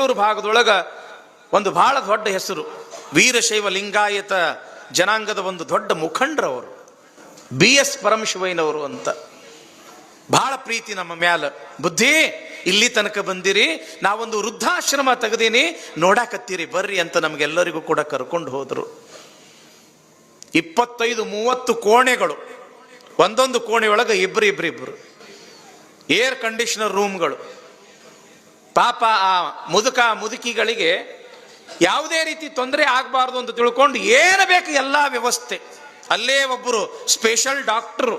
ಬೆಂಗಳೂರು ಭಾಗದೊಳಗ ಒಂದು ಬಹಳ ದೊಡ್ಡ ಹೆಸರು, ವೀರಶೈವ ಲಿಂಗಾಯತ ಜನಾಂಗದ ಒಂದು ದೊಡ್ಡ ಮುಖಂಡರವರು, BS ಪರಮಶಿವಯ್ಯನವರು ಅಂತ. ಬಹಳ ಪ್ರೀತಿ ನಮ್ಮ ಮ್ಯಾಲ. ಬುದ್ಧಿ, ಇಲ್ಲಿ ತನಕ ಬಂದಿರಿ, ನಾವೊಂದು ವೃದ್ಧಾಶ್ರಮ ತೆಗೆದೀನಿ, ನೋಡಾಕತ್ತೀರಿ ಬರ್ರಿ ಅಂತ ನಮಗೆಲ್ಲರಿಗೂ ಕೂಡ ಕರ್ಕೊಂಡು ಹೋದ್ರು. 25-30 ಕೋಣೆಗಳು, ಒಂದೊಂದು ಕೋಣೆಯೊಳಗೆ ಇಬ್ರು, ಏರ್ ಕಂಡೀಷನರ್ ರೂಮ್ಗಳು. ಪಾಪ ಆ ಮುದುಕಿಗಳಿಗೆ ಯಾವುದೇ ರೀತಿ ತೊಂದರೆ ಆಗಬಾರ್ದು ಅಂತ ತಿಳ್ಕೊಂಡು ಏನು ಬೇಕು ಎಲ್ಲ ವ್ಯವಸ್ಥೆ. ಅಲ್ಲೇ ಒಬ್ಬರು ಸ್ಪೆಷಲ್ ಡಾಕ್ಟರು,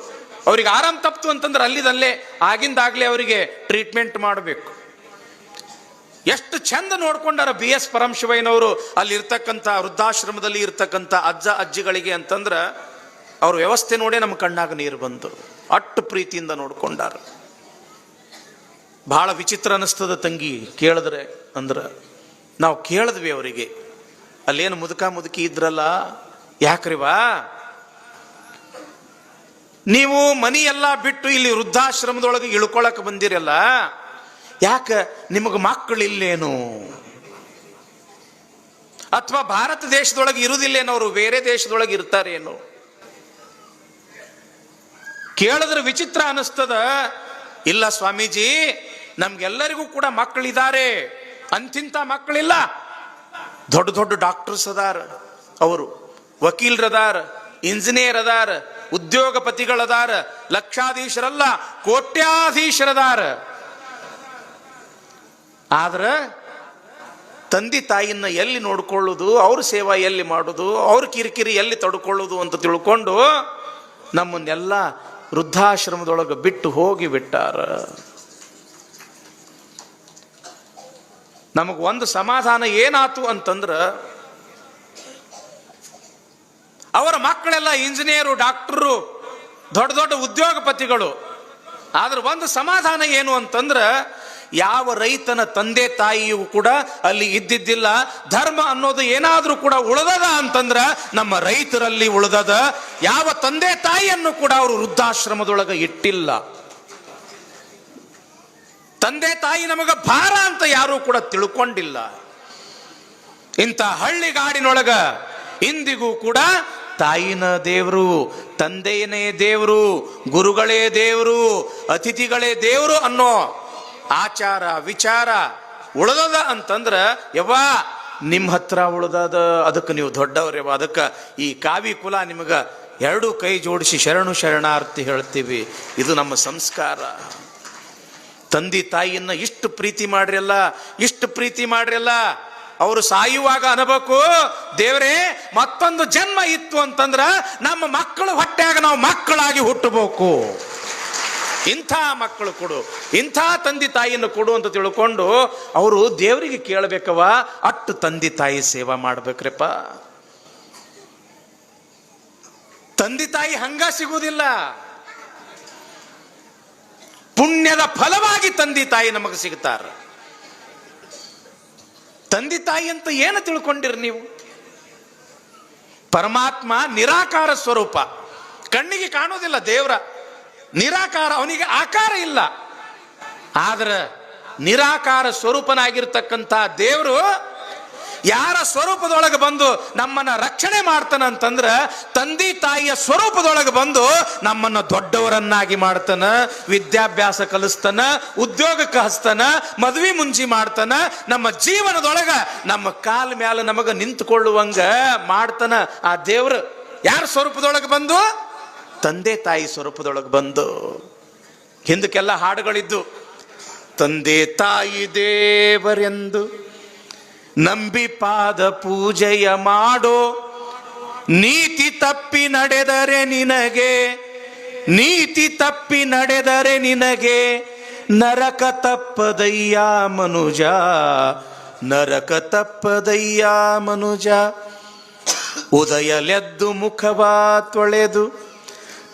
ಅವ್ರಿಗೆ ಆರಾಮ ತಪ್ತು ಅಂತಂದ್ರೆ ಅಲ್ಲಿದಲ್ಲೇ ಆಗಿಂದಾಗ್ಲೇ ಅವರಿಗೆ ಟ್ರೀಟ್ಮೆಂಟ್ ಮಾಡಬೇಕು. ಎಷ್ಟು ಚಂದ ನೋಡ್ಕೊಂಡಾರ BS ಪರಮಶಿವಯ್ಯನವರು ಅಲ್ಲಿ ಇರ್ತಕ್ಕಂಥ ವೃದ್ಧಾಶ್ರಮದಲ್ಲಿ ಇರ್ತಕ್ಕಂಥ ಅಜ್ಜ ಅಜ್ಜಿಗಳಿಗೆ ಅಂತಂದ್ರ ಅವ್ರ ವ್ಯವಸ್ಥೆ ನೋಡೇ ನಮ್ಮ ಕಣ್ಣಾಗ ನೀರು ಬಂತು. ಅಟ್ಟು ಪ್ರೀತಿಯಿಂದ ನೋಡ್ಕೊಂಡಾರ. ಬಹಳ ವಿಚಿತ್ರ ಅನಿಸ್ತದ ತಂಗಿ ಕೇಳಿದ್ರೆ. ಅಂದ್ರ ನಾವು ಕೇಳಿದ್ವಿ ಅವರಿಗೆ, ಅಲ್ಲೇನು ಮುದುಕಿ ಇದ್ರಲ್ಲ, ಯಾಕ್ರಿವಾ ನೀವು ಮನೆಯೆಲ್ಲ ಬಿಟ್ಟು ಇಲ್ಲಿ ವೃದ್ಧಾಶ್ರಮದೊಳಗೆ ಇಳ್ಕೊಳಕ್ ಬಂದಿರಲ್ಲ, ಯಾಕ ನಿಮಗೆ ಮಕ್ಕಳಿಲ್ಲೇನು? ಅಥವಾ ಭಾರತ ದೇಶದೊಳಗೆ ಇರುವುದಿಲ್ಲೇನೋ, ಅವರು ಬೇರೆ ದೇಶದೊಳಗೆ ಇರ್ತಾರೇನು? ಕೇಳಿದ್ರೆ ವಿಚಿತ್ರ ಅನಿಸ್ತದ. ಇಲ್ಲ ಸ್ವಾಮೀಜಿ, ನಮ್ಗೆಲ್ಲರಿಗೂ ಕೂಡ ಮಕ್ಕಳಿದ್ದಾರೆ, ಅಂತಿಂತ ಮಕ್ಕಳಿಲ್ಲ. ದೊಡ್ಡ ದೊಡ್ಡ ಡಾಕ್ಟರ್ಸ್ ಅದಾರ, ಅವರು ವಕೀಲರದಾರ, ಇಂಜಿನಿಯರ್ ಅದಾರ, ಉದ್ಯೋಗಪತಿಗಳದಾರ, ಲಕ್ಷಾಧೀಶರಲ್ಲ ಕೋಟ್ಯಾಧೀಶರದಾರ. ಆದ್ರ ತಂದೆ ತಾಯಿನ ಎಲ್ಲಿ ನೋಡ್ಕೊಳ್ಳೋದು, ಅವ್ರ ಸೇವಾ ಎಲ್ಲಿ ಮಾಡೋದು, ಅವ್ರ ಕಿರಿಕಿರಿ ಎಲ್ಲಿ ತಡ್ಕೊಳ್ಳೋದು ಅಂತ ತಿಳ್ಕೊಂಡು ನಮ್ಮನ್ನೆಲ್ಲ ವೃದ್ಧಾಶ್ರಮದೊಳಗೆ ಬಿಟ್ಟು ಹೋಗಿ ಬಿಟ್ಟಾರ. ನಮಗ ಒಂದು ಸಮಾಧಾನ ಏನಾತು ಅಂತಂದ್ರ, ಅವರ ಮಕ್ಕಳೆಲ್ಲ ಇಂಜಿನಿಯರು, ಡಾಕ್ಟರು, ದೊಡ್ಡ ದೊಡ್ಡ ಉದ್ಯೋಗಪತಿಗಳು. ಆದ್ರೆ ಒಂದು ಸಮಾಧಾನ ಏನು ಅಂತಂದ್ರ, ಯಾವ ರೈತನ ತಂದೆ ತಾಯಿಯೂ ಕೂಡ ಅಲ್ಲಿ ಇದ್ದಿದ್ದಿಲ್ಲ. ಧರ್ಮ ಅನ್ನೋದು ಏನಾದ್ರೂ ಕೂಡ ಉಳಿದದ ಅಂತಂದ್ರ ನಮ್ಮ ರೈತರಲ್ಲಿ ಉಳಿದದ. ಯಾವ ತಂದೆ ತಾಯಿಯನ್ನು ಕೂಡ ಅವರು ವೃದ್ಧಾಶ್ರಮದೊಳಗೆ ಇಟ್ಟಿಲ್ಲ. ತಂದೆ ತಾಯಿ ನಮಗ ಭಾರ ಅಂತ ಯಾರೂ ಕೂಡ ತಿಳ್ಕೊಂಡಿಲ್ಲ. ಇಂಥ ಹಳ್ಳಿಗಾಡಿನೊಳಗ ಇಂದಿಗೂ ಕೂಡ ತಾಯಿನ ದೇವರು, ತಂದೆಯನೇ ದೇವರು, ಗುರುಗಳೇ ದೇವರು, ಅತಿಥಿಗಳೇ ದೇವರು ಅನ್ನೋ ಆಚಾರ ವಿಚಾರ ಉಳಿದದ ಅಂತಂದ್ರ, ಯವ್ವಾ ನಿಮ್ಮ ಹತ್ರ ಉಳಿದದ, ಅದಕ್ಕೆ ನೀವು ದೊಡ್ಡವ್ರವ, ಅದಕ್ಕೆ ಈ ಕಾವಿ ಕುಲ ನಿಮಗ 2 ಕೈ ಜೋಡಿಸಿ ಶರಣಾರ್ಥಿ ಹೇಳ್ತೀವಿ. ಇದು ನಮ್ಮ ಸಂಸ್ಕಾರ. ತಂದೆ ತಾಯಿಯನ್ನ ಇಷ್ಟು ಪ್ರೀತಿ ಮಾಡ್ರಲ್ಲ, ಅವರು ಸಾಯುವಾಗ ಅನ್ಬೇಕು, ದೇವರೇ ಮತ್ತೊಂದು ಜನ್ಮ ಇತ್ತು ಅಂತಂದ್ರ ನಮ್ಮ ಮಕ್ಕಳು ಹೊಟ್ಟೆಯಾಗ ನಾವು ಮಕ್ಕಳಾಗಿ ಹುಟ್ಟಬೇಕು, ಇಂಥ ಮಕ್ಕಳು ಕೊಡು, ಇಂಥ ತಂದೆ ತಾಯಿಯನ್ನು ಕೊಡು ಅಂತ ತಿಳ್ಕೊಂಡು ಅವರು ದೇವರಿಗೆ ಕೇಳಬೇಕವ. ಅಟ್ಟು ತಂದೆ ತಾಯಿ ಸೇವಾ ಮಾಡ್ಬೇಕ್ರಪ್ಪ. ತಂದೆ ತಾಯಿ ಹಂಗ ಸಿಗುವುದಿಲ್ಲ, ಪುಣ್ಯದ ಫಲವಾಗಿ ತಂದೆ ತಾಯಿ ನಮಗೆ ಸಿಗ್ತಾರ. ತಂದೆ ತಾಯಿ ಅಂತ ಏನು ತಿಳ್ಕೊಂಡಿರಿ ನೀವು? ಪರಮಾತ್ಮ ನಿರಾಕಾರ ಸ್ವರೂಪ, ಕಣ್ಣಿಗೆ ಕಾಣೋದಿಲ್ಲ ದೇವರ, ನಿರಾಕಾರ, ಅವನಿಗೆ ಆಕಾರ ಇಲ್ಲ. ಆದ್ರೆ ನಿರಾಕಾರ ಸ್ವರೂಪನಾಗಿರ್ತಕ್ಕಂಥ ದೇವರು ಯಾರ ಸ್ವರೂಪದೊಳಗೆ ಬಂದು ನಮ್ಮನ್ನ ರಕ್ಷಣೆ ಮಾಡ್ತಾನ ಅಂತಂದ್ರ, ತಂದೆ ತಾಯಿಯ ಸ್ವರೂಪದೊಳಗೆ ಬಂದು ನಮ್ಮನ್ನ ದೊಡ್ಡವರನ್ನಾಗಿ ಮಾಡ್ತಾನ, ವಿದ್ಯಾಭ್ಯಾಸ ಕಲಿಸ್ತಾನ, ಉದ್ಯೋಗಕ್ಕೆ ಹಚ್ತಾನ, ಮದ್ವಿ ಮುಂಜಿ ಮಾಡ್ತಾನ, ನಮ್ಮ ಜೀವನದೊಳಗ ನಮ್ಮ ಕಾಲ ಮ್ಯಾಲ ನಮಗ ನಿಂತುಕೊಳ್ಳುವಂಗ ಮಾಡ್ತಾನ. ಆ ದೇವರು ಯಾರ ಸ್ವರೂಪದೊಳಗೆ ಬಂದು? ತಂದೆ ತಾಯಿ ಸ್ವರೂಪದೊಳಗೆ ಬಂದು. ಹಿಂದಕ್ಕೆಲ್ಲ ಹಾಡುಗಳಿದ್ದು, ತಂದೆ ತಾಯಿ ದೇವರೆಂದು ನಂಬಿ ಪಾದ ಪೂಜೆಯ ಮಾಡೋ, ನೀತಿ ತಪ್ಪಿ ನಡೆದರೆ ನಿನಗೆ ನರಕ ತಪ್ಪದಯ್ಯ ಮನುಜ. ಉದಯಲೆದ್ದು ಮುಖವ ತೊಳೆದು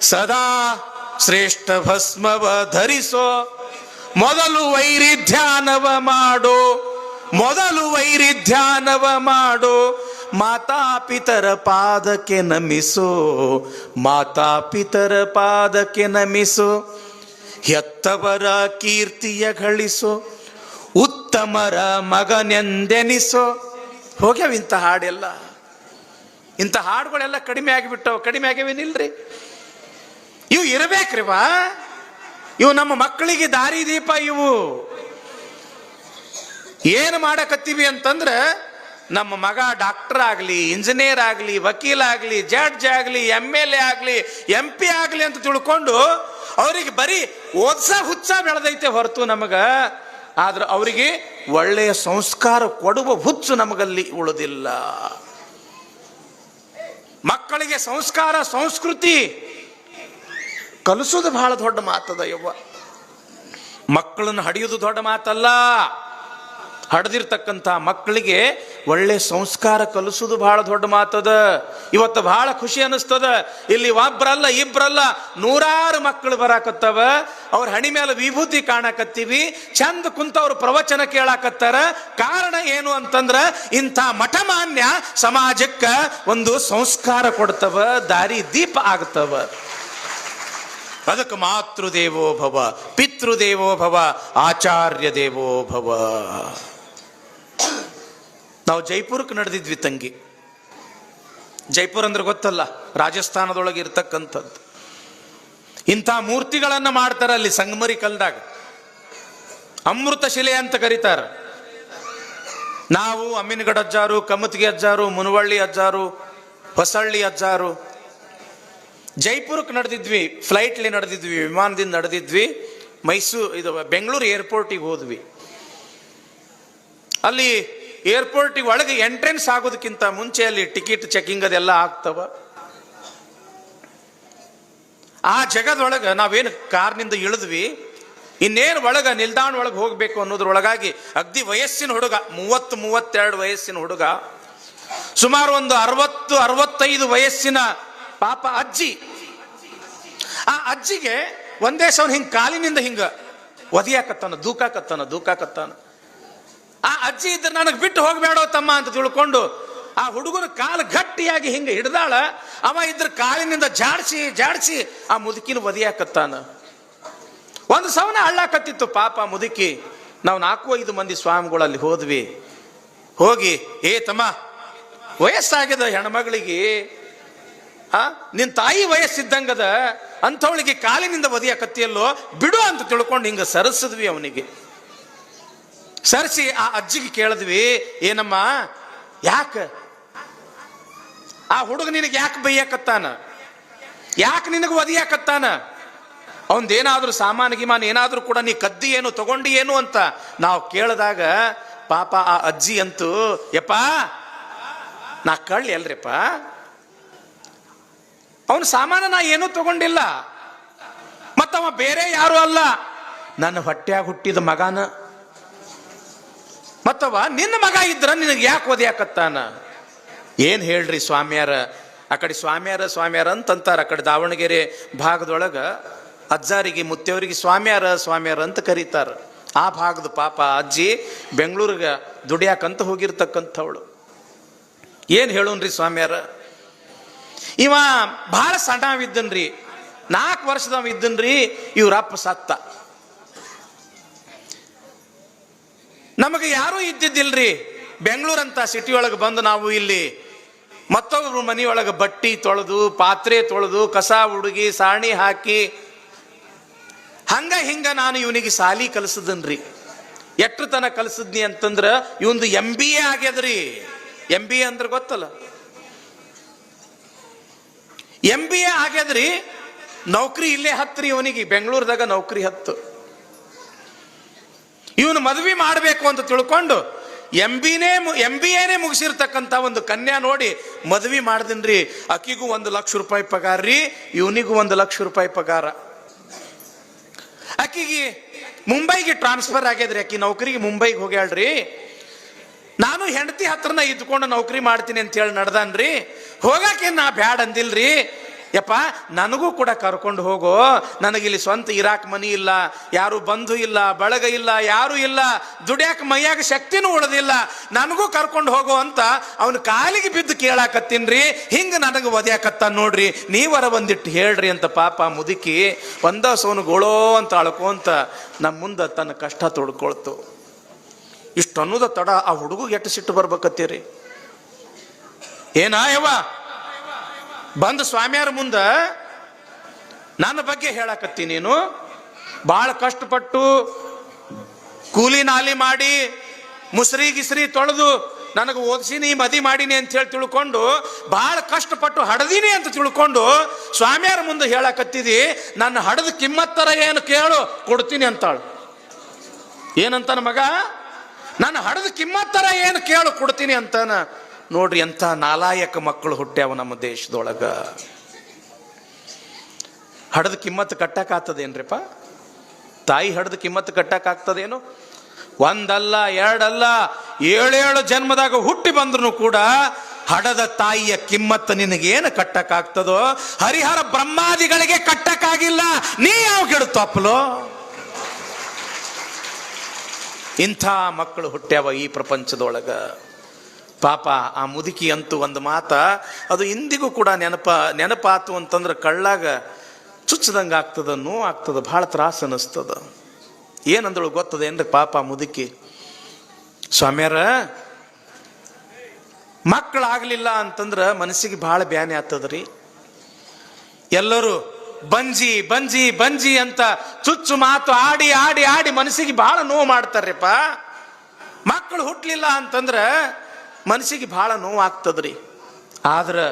ಸದಾ ಶ್ರೇಷ್ಠ ಭಸ್ಮವ ಧರಿಸೋ, ಮೊದಲು ವೈರಿಧ್ಯಾನವ ಮಾಡೋ, ಮಾತಾಪಿತರ ಪಾದಕ್ಕೆ ನಮಿಸೋ, ಹೆತ್ತವರ ಕೀರ್ತಿಯ ಗಳಿಸೋ, ಉತ್ತಮರ ಮಗನೆಂದೆನಿಸೋ. ಹೋಗ್ಯಾವ ಇಂಥ ಹಾಡೆಲ್ಲ, ಇಂಥ ಹಾಡುಗಳೆಲ್ಲ ಕಡಿಮೆ ಆಗಿಬಿಟ್ಟವು. ಕಡಿಮೆ ಆಗ್ಯಾವೇನಿಲ್ರಿ, ಇವು ಇರಬೇಕ್ರಿವಾ. ಇವು ನಮ್ಮ ಮಕ್ಕಳಿಗೆ ದಾರಿ ದೀಪ. ಇವು ಏನು ಮಾಡಕತ್ತೀವಿ ಅಂತಂದ್ರೆ, ನಮ್ಮ ಮಗ ಡಾಕ್ಟರ್ ಆಗಲಿ, ಇಂಜಿನಿಯರ್ ಆಗಲಿ, ವಕೀಲ ಆಗಲಿ, ಜಡ್ಜ್ ಆಗಲಿ, MLA ಆಗಲಿ, MP ಆಗಲಿ ಅಂತ ತಿಳ್ಕೊಂಡು ಅವರಿಗೆ ಬರೀ ಓದ್ಸ ಹುಚ್ಚ ಬೆಳೆದೈತೆ ಹೊರತು ನಮಗ, ಆದ್ರೆ ಅವರಿಗೆ ಒಳ್ಳೆಯ ಸಂಸ್ಕಾರ ಕೊಡುವ ಹುಚ್ಚು ನಮಗಲ್ಲಿ ಉಳಿದಿಲ್ಲ. ಮಕ್ಕಳಿಗೆ ಸಂಸ್ಕಾರ ಸಂಸ್ಕೃತಿ ಕಲಿಸೋದು ಬಹಳ ದೊಡ್ಡ ಮಾತದ ಯವ್ವ. ಮಕ್ಕಳನ್ನು ಹಡಿಯೋದು ದೊಡ್ಡ ಮಾತಲ್ಲ. ಹಡ್ದಿರ್ತಕ್ಕಂಥ ಮಕ್ಕಳಿಗೆ ಒಳ್ಳೆ ಸಂಸ್ಕಾರ ಕಲಿಸೋದು ಬಹಳ ದೊಡ್ಡ ಮಾತದ. ಇವತ್ತು ಬಹಳ ಖುಷಿ ಅನಿಸ್ತದ. ಇಲ್ಲಿ ಒಬ್ರಲ್ಲ ಇಬ್ರಲ್ಲ 100 ಮಕ್ಕಳು ಬರಾಕತ್ತವ. ಅವ್ರ ಹಣಿ ಮೇಲೆ ವಿಭೂತಿ ಕಾಣಕತ್ತೀವಿ, ಚಂದ ಕುಂತವ್ರು ಪ್ರವಚನ ಕೇಳಾಕತ್ತಾರ. ಕಾರಣ ಏನು ಅಂತಂದ್ರ, ಇಂಥ ಮಠಮಾನ್ಯ ಸಮಾಜಕ್ಕ ಒಂದು ಸಂಸ್ಕಾರ ಕೊಡ್ತವ, ದಾರಿ ದೀಪ ಆಗ್ತವ. ಅದಕ್ಕೆ ಮಾತೃದೇವೋ ಭವ, ಪಿತೃದೇವೋ ಭವ, ಆಚಾರ್ಯ ದೇವೋ ಭವ. ನಾವು ಜೈಪುರಕ್ಕೆ ನಡೆದಿದ್ವಿ ತಂಗಿ. ಜೈಪುರ ಅಂದ್ರೆ ಗೊತ್ತಲ್ಲ, ರಾಜಸ್ಥಾನದೊಳಗೆ ಇರ್ತಕ್ಕಂಥದ್ದು. ಇಂಥ ಮೂರ್ತಿಗಳನ್ನ ಮಾಡ್ತಾರ ಅಲ್ಲಿ ಸಂಗಮರಿ ಕಲ್ದಾಗ. ಅಮೃತ ಶಿಲೆ ಅಂತ ಕರೀತಾರ. ನಾವು ಅಮ್ಮಿನಗಡ ಅಜ್ಜಾರು, ಕಮತ್ಗಿ ಅಜ್ಜಾರು, ಮುನವಳ್ಳಿ ಅಜ್ಜಾರು, ಹೊಸಳ್ಳಿ ಅಜ್ಜಾರು ಜೈಪುರಕ್ಕೆ ನಡೆದಿದ್ವಿ. ಫ್ಲೈಟ್ಲಿ ನಡೆದಿದ್ವಿ, ವಿಮಾನದಿಂದ ನಡೆದಿದ್ವಿ. ಇದು ಬೆಂಗಳೂರು ಏರ್ಪೋರ್ಟಿಗೆ ಹೋದ್ವಿ. ಅಲ್ಲಿ ಏರ್ಪೋರ್ಟಿಗೆ ಒಳಗೆ ಎಂಟ್ರೆನ್ಸ್ ಆಗೋದಕ್ಕಿಂತ ಮುಂಚೆ ಅಲ್ಲಿ ಟಿಕೆಟ್ ಚೆಕಿಂಗ್ ಅದೆಲ್ಲ ಆಗ್ತವ. ಆ ಜಗದೊಳಗೆ ನಾವೇನು ಕಾರ್ನಿಂದ ಇಳಿದ್ವಿ, ಇನ್ನೇನು ಒಳಗ ನಿಲ್ದಾಣ ಒಳಗೆ ಹೋಗ್ಬೇಕು ಅನ್ನೋದ್ರೊಳಗಾಗಿ ಅಗ್ದಿ ವಯಸ್ಸಿನ ಹುಡುಗ, 30-32 ವಯಸ್ಸಿನ ಹುಡುಗ, ಸುಮಾರು ಒಂದು 60-65 ವಯಸ್ಸಿನ ಪಾಪ ಅಜ್ಜಿ. ಆ ಅಜ್ಜಿಗೆ ಒಂದೇ ಸೌನ್ ಹಿಂಗ ಕಾಲಿನಿಂದ ಹಿಂಗ ಒದಿಯಾಕತ್ತಾನ, ದೂಕಾಕತ್ತಾನ. ಆ ಅಜ್ಜಿ ಇದ್ರೆ ನನಗೆ ಬಿಟ್ಟು ಹೋಗ್ಬೇಡೋ ತಮ್ಮ ಅಂತ ತಿಳ್ಕೊಂಡು ಆ ಹುಡುಗನ ಕಾಲು ಗಟ್ಟಿಯಾಗಿ ಹಿಂಗ ಹಿಡ್ದಾಳ. ಅವ ಇದ್ರ ಕಾಲಿನಿಂದ ಜಾಡ್ಸಿ ಆ ಮುದುಕಿನ ಒದಿಯಾಕತ್ತಾನ. ಒಂದು ಸವನ ಹಳ್ಳಾಕತ್ತಿತ್ತು ಪಾಪ ಮುದುಕಿ. ನಾವು 4-5 ಮಂದಿ ಸ್ವಾಮಿಗಳಲ್ಲಿ ಹೋದ್ವಿ. ಹೋಗಿ, ಏ ತಮ್ಮ, ವಯಸ್ಸಾಗಿದೆ ಹೆಣ್ಮಗಳಿಗೆ, ನಿನ್ ತಾಯಿ ವಯಸ್ಸಿದ್ದಂಗದ, ಅಂಥವಳಿಗೆ ಕಾಲಿನಿಂದ ಒದಿಯಾಕತ್ತಿಯಲ್ಲೋ, ಬಿಡು ಅಂತ ತಿಳ್ಕೊಂಡು ಹಿಂಗ ಸರಿಸಿದ್ವಿ. ಅವನಿಗೆ ಸರಿಸಿ ಆ ಅಜ್ಜಿಗೆ ಕೇಳಿದ್ವಿ, ಏನಮ್ಮ ಯಾಕ ಆ ಹುಡುಗ ನಿನಗೆ ಯಾಕೆ ಬೈಯಾಕತ್ತಾನ, ಯಾಕೆ ನಿನಗೆ ಒದಿಯಾಕತ್ತಾನ, ಅವಂದೇನಾದ್ರೂ ಸಾಮಾನು ಗಿಮಾನು ಏನಾದ್ರೂ ಕೂಡ ನೀ ಕದ್ದಿ ಏನು ತಗೊಂಡಿ ಏನು ಅಂತ ನಾವು ಕೇಳಿದಾಗ ಪಾಪ ಆ ಅಜ್ಜಿ ಅಂತೂ, ಯಪ್ಪ ನಾ ಕಳ್ಳಿ ಅಲ್ರಿಪ್ಪ, ಅವನ ಸಾಮಾನ ನಾ ಏನೂ ತಗೊಂಡಿಲ್ಲ, ಮತ್ತವ ಬೇರೆ ಯಾರು ಅಲ್ಲ, ನನ್ನ ಹೊಟ್ಟ್ಯಾಗ ಹುಟ್ಟಿದ ಮಗನ, ಮತ್ತವ ನಿನ್ನ ಮಗ ಇದ್ರ ನಿನಗೆ ಯಾಕೆ ಒದಿಯಾಕತ್ತಾನ. ಏನ್ ಹೇಳ್ರಿ ಸ್ವಾಮಿಯಾರ, ಆ ಕಡೆ ಸ್ವಾಮಿಯಾರ ಅಂತಂತಾರ. ಆ ಕಡೆ ದಾವಣಗೆರೆ ಭಾಗದೊಳಗ ಅಜ್ಜಾರಿಗೆ ಮುತ್ತೆಯವರಿಗೆ ಸ್ವಾಮಿಯಾರ ಅಂತ ಕರೀತಾರ. ಆ ಭಾಗದ ಪಾಪ ಅಜ್ಜಿ ಬೆಂಗಳೂರಿಗೆ ದುಡಿಯಾಕಂತ ಹೋಗಿರ್ತಕ್ಕಂಥವಳು. ಏನ್ ಹೇಳೋನ್ರಿ ಸ್ವಾಮಿಯಾರ, ಇವ ಬಹಳ ಸಣ್ಣವಿದ್ದನ್ರಿ, 4 ವರ್ಷದವ ಇದ್ದನ್ರಿ, ಇವ್ರಪ್ಪ ಸತ್ತ. ನಮಗೆ ಯಾರೂ ಇದ್ದಿದ್ದಿಲ್ರಿ. ಬೆಂಗಳೂರಂತ ಸಿಟಿ ಒಳಗೆ ಬಂದು ನಾವು ಇಲ್ಲಿ ಮತ್ತೊಬ್ರು ಮನೆಯೊಳಗೆ ಬಟ್ಟಿ ತೊಳೆದು, ಪಾತ್ರೆ ತೊಳೆದು, ಕಸ ಹುಡುಗಿ, ಸಾಣಿ ಹಾಕಿ, ಹಂಗ ಹಿಂಗ ನಾನು ಇವನಿಗೆ ಸಾಲಿ ಕಲಿಸದನ್ರಿ. ಎಷ್ಟ್ರ ತನ ಕಲಿಸಿದ್ನಿ ಅಂತಂದ್ರ ಇವಂದು MBA ಆಗ್ಯದ್ರಿ. MBA ಅಂದ್ರೆ ಗೊತ್ತಲ್ಲ, MBA ಆಗ್ಯದ್ರಿ. ನೌಕರಿ ಇಲ್ಲೇ ಹತ್ರಿ ಇವನಿಗೆ, ಬೆಂಗಳೂರದಾಗ ನೌಕರಿ ಹತ್ತು. ಇವನು ಮದುವೆ ಮಾಡಬೇಕು ಅಂತ ತಿಳ್ಕೊಂಡು MBAನೇ ಮುಗಿಸಿರ್ತಕ್ಕಂಥ ಒಂದು ಕನ್ಯಾ ನೋಡಿ ಮದುವೆ ಮಾಡ್ದಿನ್ರಿ. ಅಕ್ಕಿಗೂ 1 ಲಕ್ಷ ರೂಪಾಯಿ ಪಗಾರ ರೀ, ಇವನಿಗೂ 1 ಲಕ್ಷ ರೂಪಾಯಿ ಪಗಾರ. ಅಕ್ಕಿಗೆ ಮುಂಬೈಗೆ ಟ್ರಾನ್ಸ್ಫರ್ ಆಗ್ಯದ್ರಿ. ಅಕ್ಕಿ ನೌಕರಿಗೆ ಮುಂಬೈಗೆ ಹೋಗ್ಯಾಳ್ರಿ. ನಾನು ಹೆಂಡತಿ ಹತ್ರನ ಇದ್ಕೊಂಡು ನೌಕರಿ ಮಾಡ್ತೀನಿ ಅಂತ ಹೇಳಿ ನಡ್ದಾನ್ರಿ. ಹೋಗಾಕೆ ನಾ ಬ್ಯಾಡ್ ಅಂದಿಲ್ರಿ. ಯಪ್ಪ ನನಗೂ ಕೂಡ ಕರ್ಕೊಂಡು ಹೋಗೋ, ನನಗಿಲ್ಲಿ ಸ್ವಂತ ಇರಾಕ್ ಮನಿ ಇಲ್ಲ, ಯಾರು ಬಂಧು ಇಲ್ಲ, ಬಳಗ ಇಲ್ಲ, ಯಾರು ಇಲ್ಲ, ದುಡ್ಯಾಕ ಮೈಯಾಗ ಶಕ್ತಿನೂ ಉಳಿದಿಲ್ಲ, ನನಗೂ ಕರ್ಕೊಂಡು ಹೋಗೋ ಅಂತ ಅವನ ಕಾಲಿಗೆ ಬಿದ್ದು ಕೇಳಾಕತ್ತೀನ್ರಿ. ಹಿಂಗ ನನಗೆ ಒದ್ಯಾಕತ್ತ ನೋಡ್ರಿ, ನೀವರ ಬಂದಿಟ್ಟು ಹೇಳ್ರಿ ಅಂತ ಪಾಪ ಮುದುಕಿ ಒಂದ ಸೋನು ಗೋಳೋ ಅಂತ ಅಳ್ಕೊಂತ ನಮ್ಮ ಮುಂದೆ ತನ್ನ ಕಷ್ಟ ತೊಡ್ಕೊಳ್ತು. ಇಷ್ಟು ಅನ್ನೋದ ತಡ ಆ ಹುಡುಗಿಗೆ ಎಷ್ಟು ಸಿಟ್ಟು ಬರ್ಬೇಕತ್ತೀರಿ? ಏನ ಯವ್ವ ಬಂದು ಸ್ವಾಮಿಯಾರ ಮುಂದ ನನ್ನ ಬಗ್ಗೆ ಹೇಳಕತ್ತಿ, ನೀನು ಬಹಳ ಕಷ್ಟಪಟ್ಟು ಕೂಲಿ ನಾಲಿ ಮಾಡಿ ಮುಸ್ರಿ ಗಿಸ್ರಿ ತೊಳೆದು ನನಗೆ ಓದಿಸಿನಿ ಮದಿ ಮಾಡೀನಿ ಅಂತ ಹೇಳಿ ತಿಳ್ಕೊಂಡು ಬಹಳ ಕಷ್ಟಪಟ್ಟು ಹಡದೀನಿ ಅಂತ ತಿಳ್ಕೊಂಡು ಸ್ವಾಮಿಯಾರ ಮುಂದೆ ಹೇಳಕತ್ತಿದಿ. ನನ್ನ ಹಡದ ಕಿಮ್ಮತ್ತರ ಏನು ಕೇಳು, ಕೊಡ್ತೀನಿ ಅಂತಾಳು. ಏನಂತಾನ ಮಗ? ನನ್ನ ಹಡದ ಕಿಮ್ಮತ್ತರ ಏನು ಕೇಳು, ಕೊಡ್ತೀನಿ ಅಂತಾನ. ನೋಡ್ರಿ ಎಂಥ ನಾಲಾಯಕ ಮಕ್ಕಳು ಹುಟ್ಟ್ಯಾವ ನಮ್ಮ ದೇಶದೊಳಗ. ಹಡದ ಕಿಮ್ಮತ್ತು ಕಟ್ಟಕ್ಕಾಗ್ತದೇನ್ರಿಪ್ಪ? ತಾಯಿ ಹಡದ ಕಿಮ್ಮತ್ತು ಕಟ್ಟಕ್ಕಾಗ್ತದೇನು? ಒಂದಲ್ಲ ಎರಡಲ್ಲ 7 ಜನ್ಮದಾಗ ಹುಟ್ಟಿ ಬಂದ್ರು ಕೂಡ ಹಡದ ತಾಯಿಯ ಕಿಮ್ಮತ್ತು ನಿನಗೇನು ಕಟ್ಟಕ್ಕಾಗ್ತದೋ? ಹರಿಹರ ಬ್ರಹ್ಮಾದಿಗಳಿಗೆ ಕಟ್ಟಕ್ಕಾಗಿಲ್ಲ, ನೀ ಯಾವ ಗಿಡ ತಪ್ಪಲೋ? ಇಂಥ ಮಕ್ಕಳು ಹುಟ್ಟ್ಯಾವ ಈ ಪ್ರಪಂಚದೊಳಗ. ಪಾಪ ಆ ಮುದುಕಿ ಅಂತೂ ಒಂದು ಮಾತ, ಅದು ಇಂದಿಗೂ ಕೂಡ ನೆನಪಾತು ಅಂತಂದ್ರೆ ಕಳ್ಳಾಗ ಚುಚ್ಚದಂಗೆ ಆಗ್ತದ, ನೋವು ಆಗ್ತದ, ಭಾಳ ತ್ರಾಸ ಅನ್ನಿಸ್ತದ. ಏನಂದಳು ಗೊತ್ತದೇನ್ರಿ ಪಾಪ ಮುದುಕಿ? ಸ್ವಾಮ್ಯಾರ, ಮಕ್ಕಳಾಗ್ಲಿಲ್ಲ ಅಂತಂದ್ರೆ ಮನಸ್ಸಿಗೆ ಭಾಳ ಬ್ಯಾನೆ ಆಗ್ತದ್ರಿ. ಎಲ್ಲರೂ ಬಂಜಿ ಬಂಜಿ ಬಂಜಿ ಅಂತ ಚುಚ್ಚು ಮಾತು ಆಡಿ ಆಡಿ ಆಡಿ ಮನಸ್ಸಿಗೆ ಭಾಳ ನೋವು ಮಾಡ್ತಾರ್ರಿಪ್ಪ. ಮಕ್ಕಳು ಹುಟ್ಲಿಲ್ಲ ಅಂತಂದ್ರೆ ಮನಸ್ಸಿಗೆ ಭಾಳ ನೋವು ಆಗ್ತದ್ರಿ. ಆದ್ರೆ